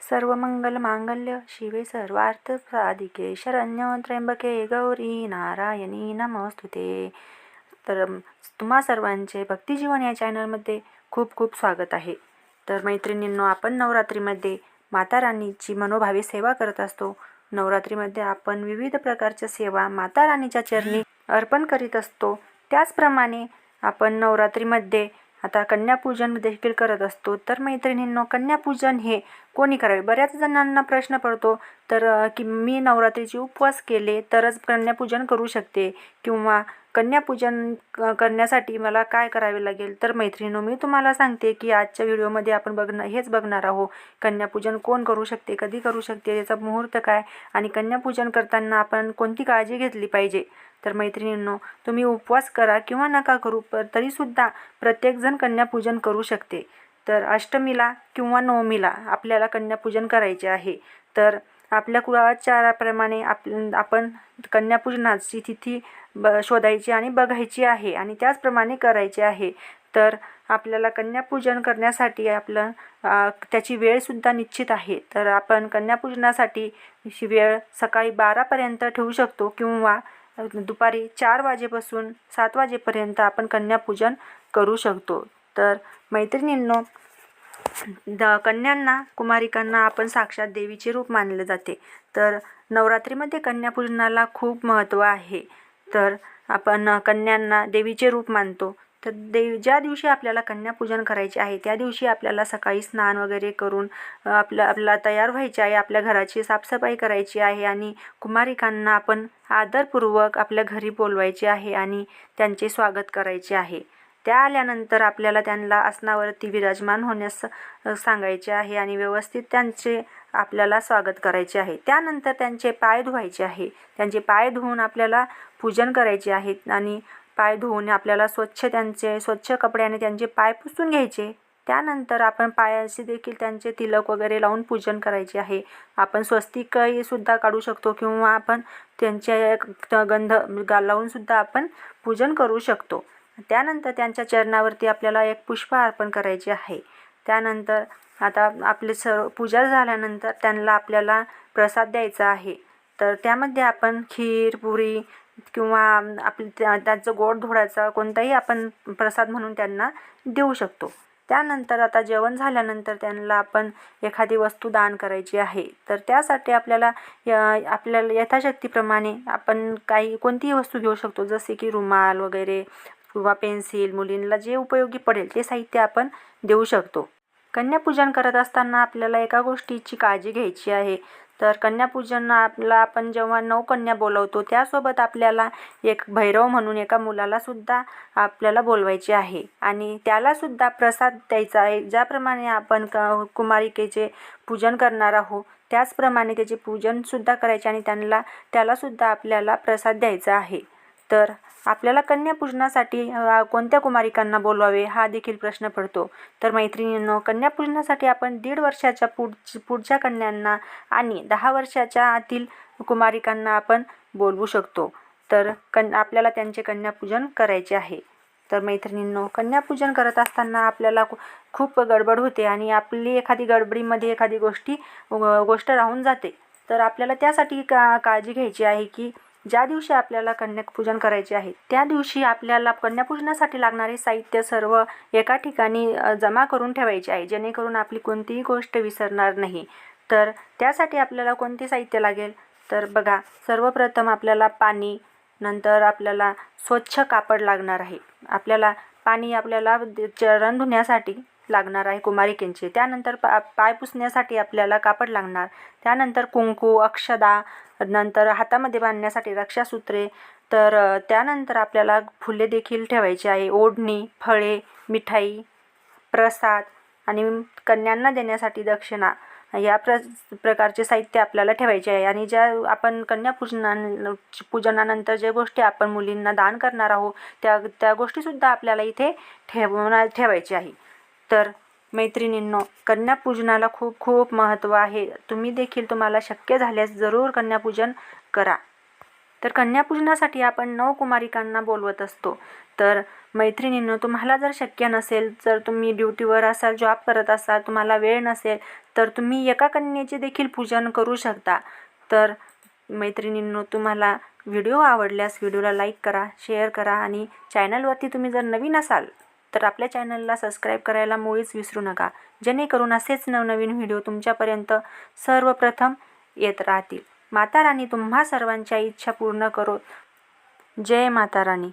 सर्वमंगलमांगल्य शिवे सर्वार्थसाधिके शरण्य त्र्यंबके गौरी नारायणी नमोस्तुते। तर तुम्हा सर्वांचे भक्तिजीवन या चॅनलमध्ये खूप खूप स्वागत आहे। तर मैत्रिणींनो, आपण नवरात्रीमध्ये माता राणीची मनोभावे सेवा करत असतो। नवरात्रीमध्ये आपण विविध प्रकारच्या सेवा माता राणीच्या चरणी अर्पण करीत असतो। त्याचप्रमाणे आपण नवरात्रीमध्ये आता कन्यापूजन देखील करत असतो। तर मैत्रिणींनो, कन्यापूजन हे कोणी करावे? बऱ्याच जणांना प्रश्न पडतो की मी नवरात्रीचे उपवास केले तरच कन्यापूजन करू शकते किंवा कन्यापूजन करण्यासाठी मला काय करावे लागेल? तर मैत्रिणींनो, मी तुम्हाला सांगते की आजच्या व्हिडिओमध्ये आपण हेच बघणार आहोत, कन्यापूजन कोण करू शकते, कधी करू शकते, त्याचा मुहूर्त काय आणि कन्यापूजन करताना आपण कोणती काळजी घेतली पाहिजे। तर मैत्रिणींनो, तुम्ही उपवास करा किंवा नका करू तरीसुद्धा प्रत्येकजण कन्यापूजन करू शकते। तर अष्टमीला किंवा नवमीला आपल्याला कन्यापूजन करायचे आहे। तर आपल्या कुळाचाराप्रमाणे आपण कन्यापूजनाची तिथी शोधायची आणि बघायची आहे आणि त्याचप्रमाणे करायचे आहे। तर आपल्याला कन्यापूजन करण्यासाठी त्याची वेळसुद्धा निश्चित आहे। तर आपण कन्यापूजनासाठी वेळ सकाळी 12 पर्यंत ठेवू शकतो किंवा दुपारी 4 वाजेपासून 7 वाजेपर्यंत आपण कन्यापूजन करू शकतो। तर मैत्रिणींनो, कन्यांना, कुमारिकांना आपण साक्षात देवीचे रूप मानले जाते। तर नवरात्रीमध्ये कन्यापूजनाला खूप महत्त्व आहे। तर आपण कन्यांना देवीचे रूप मानतो। तर ज्या दिवशी आपल्याला कन्यापूजन करायचे आहे त्या दिवशी आपल्याला सकाळी स्नान वगैरे करून आपल्याला तयार व्हायचे आहे, आपल्या घराची साफसफाई करायची आहे आणि कुमारिकांना आपण आदरपूर्वक आपल्या घरी बोलवायचे आहे आणि त्यांचे स्वागत करायचे आहे। त्या आल्यानंतर आपल्याला त्यांना आसनावरती विराजमान होण्यास सांगायचे आहे आणि व्यवस्थित त्यांचे आपल्याला स्वागत करायचे आहे। त्यानंतर त्यांचे पाय धुवायचे आहे। त्यांचे पाय धुवून आपल्याला पूजन करायचे आहे आणि पाय धुवून आपल्याला स्वच्छ कपड्याने त्यांचे पाय पुसून घ्यायचे। त्यानंतर आपण पायाशी देखील त्यांचे तिलक वगैरे लावून पूजन करायचे आहे। आपण स्वस्तिकही सुद्धा काढू शकतो किंवा आपण त्यांचे गंध लावून सुद्धा आपण पूजन करू शकतो। त्यानंतर त्यांच्या चरणावरती आपल्याला एक पुष्प अर्पण करायचे आहे। त्यानंतर आता आपली पूजा झाल्यानंतर त्यांना आपल्याला प्रसाद द्यायचा आहे। तर त्यामध्ये आपण खीर, पुरी किंवा त्यांचं गोड धोडाचा कोणताही आपण प्रसाद म्हणून त्यांना देऊ शकतो। त्यानंतर आता जेवण झाल्यानंतर त्यांना आपण एखादी वस्तू दान करायची आहे। तर त्यासाठी आपल्याला यथाशक्तीप्रमाणे आपण कोणतीही वस्तू घेऊ शकतो, जसे की रुमाल वगैरे किंवा पेन्सिल, मुलींना जे उपयोगी पडेल ते साहित्य आपण देऊ शकतो। कन्यापूजन करत असताना आपल्याला एका गोष्टीची काळजी घ्यायची आहे। तर कन्यापूजनाला आपण जेव्हा 9 कन्या बोलवतो त्यासोबत आपल्याला एक भैरव म्हणून एका मुलाला सुद्धा आपल्याला बोलवायचे आहे आणि त्याला सुद्धा प्रसाद द्यायचा आहे। ज्याप्रमाणे आपण कुमारिकेचे पूजन करणार आहोत त्याचप्रमाणे त्याचे पूजन सुद्धा करायचे आणि त्याला सुद्धा आपल्याला प्रसाद द्यायचा आहे। तर आपल्याला कन्यापूजनासाठी कोणत्या कुमारिकांना बोलवावे हा देखील प्रश्न पडतो। तर मैत्रिणींनो, कन्यापूजनासाठी आपण 1.5 वर्षाच्या पुढच्या कन्यांना आणि 10 वर्षाच्या आतील कुमारिकांना आपण बोलवू शकतो। तर आपल्याला त्यांचे कन्यापूजन करायचे आहे। तर मैत्रिणींनो, कन्यापूजन करत असताना आपल्याला खूप गडबड होते आणि आपली एखादी गडबडीमध्ये एखादी गोष्ट राहून जाते। तर आपल्याला त्यासाठी काळजी घ्यायची आहे की ज्या दिवशी आपल्याला कन्यापूजन करायचे आहे त्या दिवशी आपल्याला कन्यापूजनासाठी लागणारे साहित्य सर्व एका ठिकाणी जमा करून ठेवायचे आहे, जेणेकरून आपली कोणतीही गोष्ट विसरणार नाही। तर त्यासाठी आपल्याला कोणते साहित्य लागेल? तर बघा, सर्वप्रथम आपल्याला पाणी, नंतर आपल्याला स्वच्छ कापड लागणार आहे। पाणी आपल्याला चरण धुण्यासाठी लागणार आहे कुमारिकेंचे। त्यानंतर पाय पुसण्यासाठी आपल्याला कापड लागणार। त्यानंतर कुंकू, अक्षदा, नंतर हातामध्ये बांधण्यासाठी रक्षासूत्रे। तर त्यानंतर आपल्याला फुले देखील ठेवायची आहे, ओढणी, फळे, मिठाई, प्रसाद आणि कन्यांना देण्यासाठी दक्षिणा या प्रकारचे साहित्य आपल्याला ठेवायचे आहे। आणि ज्या आपण पूजनानंतर ज्या गोष्टी आपण मुलींना दान करणार आहोत त्या गोष्टीसुद्धा आपल्याला इथे ठेवायची आहे। तर मैत्रिणींनो, कन्यापूजनाला खूप खूप महत्त्व आहे। तुम्ही देखील तुम्हाला शक्य झाल्यास जरूर कन्यापूजन करा। तर कन्यापूजनासाठी आपण 9 कुमारिकांना बोलवत असतो। तर मैत्रिणींनो, तुम्हाला जर शक्य नसेल, जर तुम्ही ड्युटीवर असाल, जॉब करत असाल, तुम्हाला वेळ नसेल, तर तुम्ही एका कन्येचे देखील पूजन करू शकता. तर मैत्रिणींनो, तुम्हाला व्हिडिओ आवडल्यास व्हिडिओला लाईक करा, शेअर करा आणि चॅनलवरती तुम्ही जर नवीन असाल तर आपल्या चॅनलला सबस्क्राईब करायला मुळीच विसरू नका, जेणेकरून असेच नवनवीन व्हिडिओ तुमच्यापर्यंत सर्वप्रथम येत राहतील. माता राणी तुम्हा सर्वांच्या इच्छा पूर्ण करो. जय माता राणी.